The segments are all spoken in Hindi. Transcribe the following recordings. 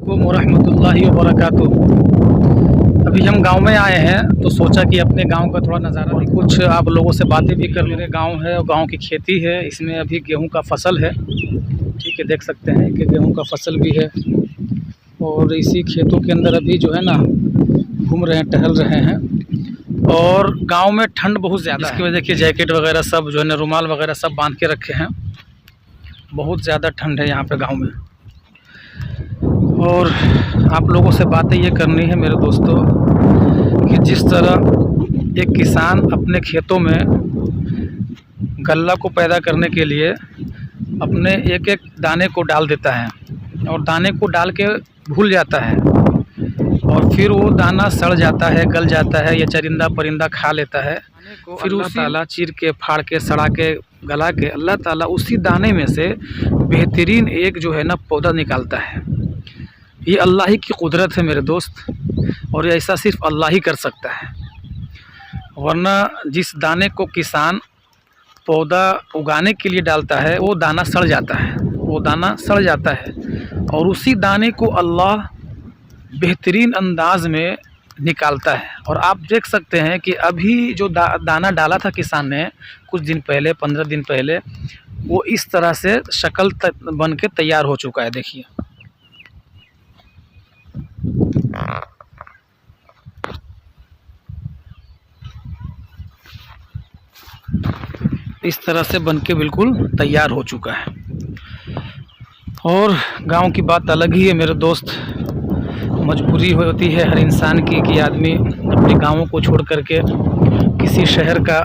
वरहमतुल्लाहि वबरकातुहू। अभी हम गांव में आए हैं तो सोचा कि अपने गांव का थोड़ा नज़ारा भी कुछ आप लोगों से बातें भी कर मेरे गांव है और गांव की खेती है। इसमें अभी गेहूं का फसल है, ठीक है, देख सकते हैं कि गेहूं का फसल भी है। और इसी खेतों के अंदर अभी जो है ना घूम रहे हैं, टहल रहे हैं। और गांव में ठंड बहुत ज़्यादा है, इसकी वजह देखिए जैकेट वगैरह सब जो है ना, रुमाल वगैरह सब बांध के रखे हैं। बहुत ज़्यादा ठंड है यहाँ पे गाँव में। और आप लोगों से बातें ये करनी है मेरे दोस्तों कि जिस तरह एक किसान अपने खेतों में गल्ला को पैदा करने के लिए अपने एक एक दाने को डाल देता है और दाने को डाल के भूल जाता है और फिर वो दाना सड़ जाता है, गल जाता है या चरिंदा परिंदा खा लेता है। फिर अल्लाह ताला चीर के, फाड़ के, सड़ा के, गला के अल्लाह ताला उसी दाने में से बेहतरीन एक जो है ना पौधा निकालता है। ये अल्लाह ही की कुदरत है मेरे दोस्त, और ऐसा सिर्फ अल्लाह ही कर सकता है। वरना जिस दाने को किसान पौधा उगाने के लिए डालता है वो दाना सड़ जाता है, वो दाना सड़ जाता है और उसी दाने को अल्लाह बेहतरीन अंदाज में निकालता है। और आप देख सकते हैं कि अभी जो दाना डाला था किसान ने कुछ दिन पहले, 15 दिन पहले, वो इस तरह से शक्ल बन के तैयार हो चुका है। देखिए इस तरह से बन के बिल्कुल तैयार हो चुका है। और गांव की बात अलग ही है मेरे दोस्त। मजबूरी होती है हर इंसान की कि आदमी अपने गाँवों को छोड़ करके किसी शहर का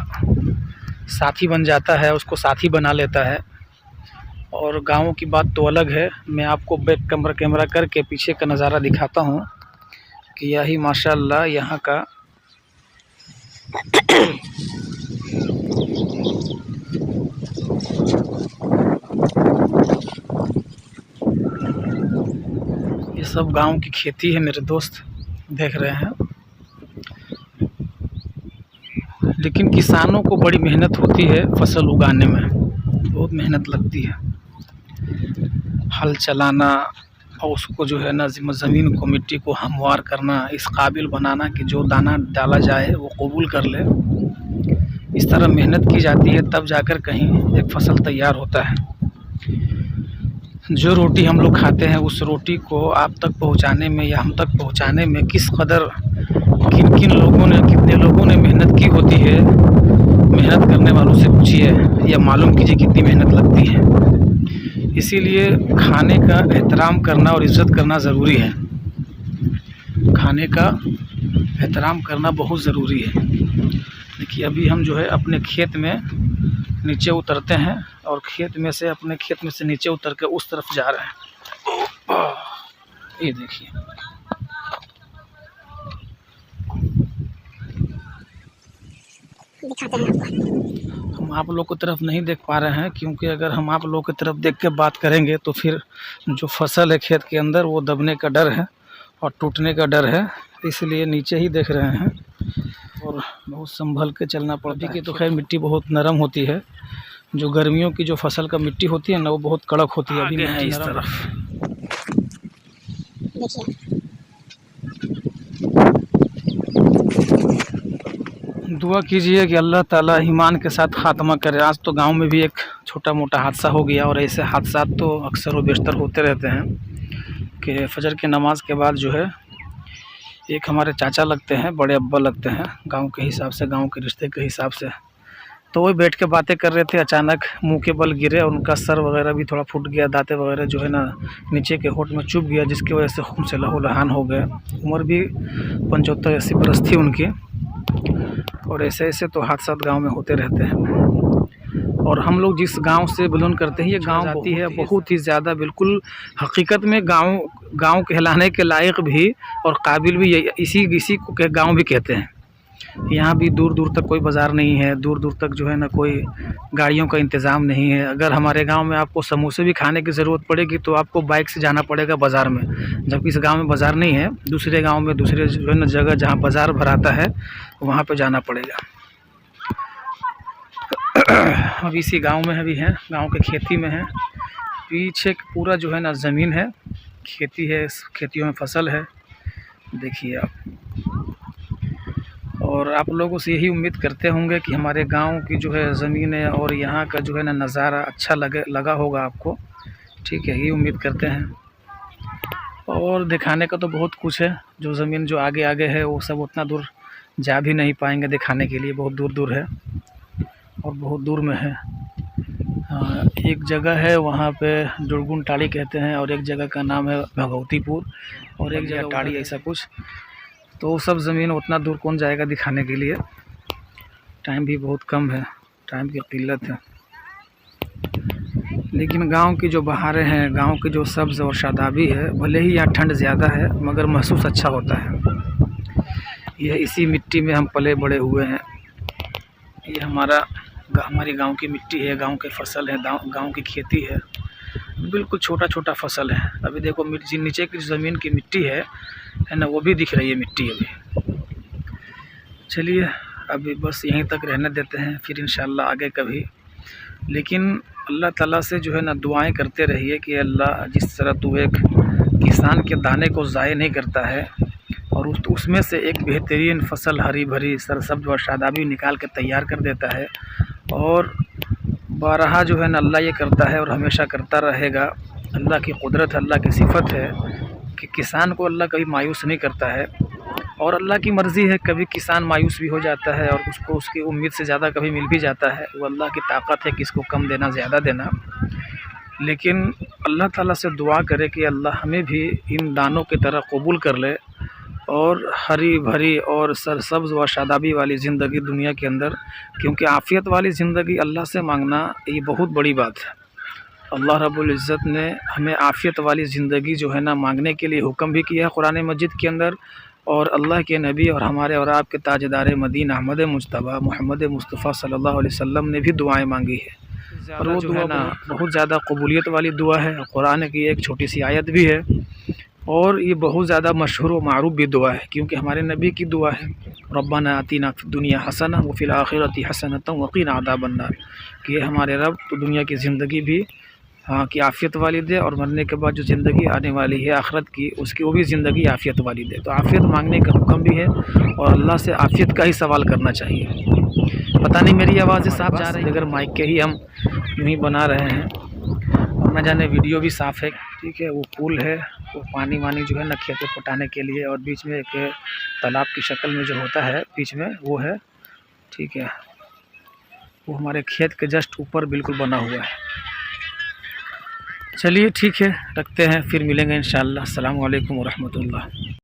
साथी बन जाता है, उसको साथी बना लेता है। और गाँवों की बात तो अलग है। मैं आपको बैक कैमरा करके पीछे का नज़ारा दिखाता हूँ कि यही माशाअल्लाह यहाँ का ये सब गांव की खेती है मेरे दोस्त, देख रहे हैं। लेकिन किसानों को बड़ी मेहनत होती है फसल उगाने में, बहुत मेहनत लगती है। हल चलाना और उसको जो है ना ज़मीन को, मिट्टी को हमवार करना, इस काबिल बनाना कि जो दाना डाला जाए वो कबूल कर ले। इस तरह मेहनत की जाती है, तब जाकर कहीं एक फसल तैयार होता है। जो रोटी हम लोग खाते हैं उस रोटी को आप तक पहुंचाने में या हम तक पहुंचाने में किस कदर किन लोगों ने, कितने लोगों ने मेहनत की होती है, मेहनत करने वालों से पूछिए या मालूम कीजिए कितनी मेहनत लगती है। इसीलिए खाने का एहतराम करना और इज़्ज़त करना ज़रूरी है। खाने का एहतराम करना बहुत ज़रूरी है। देखिए अभी हम जो है अपने खेत में नीचे उतरते हैं और खेत में से, अपने खेत में से नीचे उतर के उस तरफ जा रहे हैं। ये देखिए हम आप लोग की तरफ नहीं देख पा रहे हैं, क्योंकि अगर हम आप लोग की तरफ देख के बात करेंगे तो फिर जो फसल है खेत के अंदर वो दबने का डर है और टूटने का डर है, इसलिए नीचे ही देख रहे हैं और बहुत संभल के चलना पड़ता है। तो खैर मिट्टी बहुत नरम होती है। जो गर्मियों की जो फसल का मिट्टी होती है ना वो बहुत कड़क होती है। अभी है इस तरफ देखिए, दुआ कीजिए कि अल्लाह ताला ईमान के साथ ख़ात्मा करे। आज तो गांव में भी एक छोटा मोटा हादसा हो गया, और ऐसे हादसा तो अक्सर व बेशतर होते रहते हैं कि फजर की नमाज के बाद जो है एक हमारे चाचा लगते हैं, बड़े अब्बा लगते हैं गांव के हिसाब से, गांव के रिश्ते के हिसाब से, तो वही बैठ के बातें कर रहे थे। अचानक मुंह के बल गिरे और उनका सर वगैरह भी थोड़ा फूट गया, दांतें वगैरह जो है ना नीचे के होंठ में चुभ गया, जिसकी वजह से खून से लहूलुहान हो गए। उम्र भी 75-80 बरस थी उनकी। और ऐसे ऐसे तो हादसा गांव में होते रहते हैं। और हम लोग जिस गांव से बिलोंग करते हैं, ये गांव आती है बहुत ही ज़्यादा, बिल्कुल हकीकत में गांव कहलाने के लायक भी और काबिल भी इसी को गांव भी कहते हैं। यहाँ भी दूर दूर तक कोई बाज़ार नहीं है, दूर दूर तक जो है ना कोई गाड़ियों का इंतज़ाम नहीं है। अगर हमारे गांव में आपको समोसे भी खाने की ज़रूरत पड़ेगी तो आपको बाइक से जाना पड़ेगा बाज़ार में, जबकि इस गांव में बाज़ार नहीं है। दूसरे गांव में, दूसरे जो है ना जगह जहाँ बाज़ार भराता है वहाँ पे जाना पड़ेगा। अभी इसी गांव में अभी हैं, गांव के खेती में हैं। पीछे पूरा जो है ना ज़मीन है, खेती है, इस खेतियों में फसल है, देखिए आप। और आप लोगों से यही उम्मीद करते होंगे कि हमारे गांव की जो है ज़मीन है और यहाँ का जो है ना नज़ारा अच्छा लगा होगा आपको, ठीक है, यही उम्मीद करते हैं। और दिखाने का तो बहुत कुछ है, जो ज़मीन जो आगे आगे है वो सब उतना दूर जा भी नहीं पाएंगे दिखाने के लिए, बहुत दूर दूर है और बहुत दूर में है। हाँ, एक जगह है वहाँ पे जुड़गुन टाड़ी कहते हैं, और एक जगह का नाम है भगवतीपुर, और एक जगह टाड़ी, ऐसा कुछ। तो वो सब ज़मीन उतना दूर कौन जाएगा दिखाने के लिए, टाइम भी बहुत कम है, टाइम की किल्लत है। लेकिन गांव की जो बहारें हैं, गांव की जो सब्ज़ और शादाबी है, भले ही यहाँ ठंड ज़्यादा है मगर महसूस अच्छा होता है। यह इसी मिट्टी में हम पले बड़े हुए हैं, ये हमारी गांव की मिट्टी है, गांव के फसल है, गांव की खेती है, बिल्कुल छोटा छोटा फसल है। अभी देखो नीचे की ज़मीन की मिट्टी है ना, वो भी दिख रही है मिट्टी अभी। चलिए अभी बस यहीं तक रहने देते हैं, फिर इंशाल्लाह आगे कभी। लेकिन अल्लाह ताला से जो है ना दुआएं करते रहिए कि अल्लाह जिस तरह तू एक किसान के दाने को ज़ाय नहीं करता है और उसमें से एक बेहतरीन फसल हरी भरी सरसब्ज़ और शादाबी निकाल के तैयार कर देता है, और बारहा जो है ना अल्लाह ये करता है और हमेशा करता रहेगा। अल्लाह की कुदरत, अल्लाह की सिफत है कि किसान को अल्लाह कभी मायूस नहीं करता है, और अल्लाह की मर्ज़ी है कभी किसान मायूस भी हो जाता है और उसको उसकी उम्मीद से ज़्यादा कभी मिल भी जाता है। वो अल्लाह की ताकत है किसको कम देना ज़्यादा देना। लेकिन अल्लाह ताला से दुआ करे कि अल्लाह हमें भी इन दानों की तरह कबूल कर ले और हरी भरी और सरसब्ज़ व शादाबी वाली ज़िंदगी दुनिया के अंदर, क्योंकि आफ़ियत वाली ज़िंदगी अल्लाह से मांगना ये बहुत बड़ी बात है। अल्लाह रब्बुल इज़्ज़त ने हमें आफ़ियत वाली ज़िंदगी जो है ना मांगने के लिए हुक्म भी किया है कुरान मजीद के अंदर, और अल्लाह के नबी और हमारे और आपके ताजदार मदीना अहमद मुज्तबा मोहम्मद मुस्तफ़ा सल्लल्लाहु अलैहि वसल्लम ने भी दुआएं मांगी है, और वो दुआ ना बहुत ज़्यादा कबूलियत वाली दुआ है। कुरान की एक छोटी सी आयत भी है, और ये बहुत ज़्यादा मशहूर व मारूफ भी दुआ है, क्योंकि हमारे नबी की दुआ है, रब्बना आतिना फिद दुनिया हसना व फिल आखिरति हसनतन व क़िना अज़ाबन्नार, कि ये हमारे रब तो दुनिया की ज़िंदगी भी हाँ की आफ़ियत वाली दे, और मरने के बाद जो ज़िंदगी आने वाली है आखिरत की, उसकी वो भी ज़िंदगी आफ़ियत वाली दे। तो आफ़ियत मांगने का हुक्म भी है और अल्लाह से आफ़ियत का ही सवाल करना चाहिए। पता नहीं मेरी आवाज़ें साफ जा रही है, अगर माइक के ही हम यूँ ही बना रहे हैं, और न जाने वीडियो भी साफ़ है, ठीक है। वो पुल है, वो पानी वानी जो है ना खेत में पटाने के लिए, और बीच में एक तालाब की शक्ल में जो होता है बीच में वो है, ठीक है। वो हमारे खेत के जस्ट ऊपर बिल्कुल बना हुआ है। चलिए ठीक है, रखते हैं, फिर मिलेंगे इंशाअल्लाह। अस्सलामु अलैकुम व रहमतुल्लाह।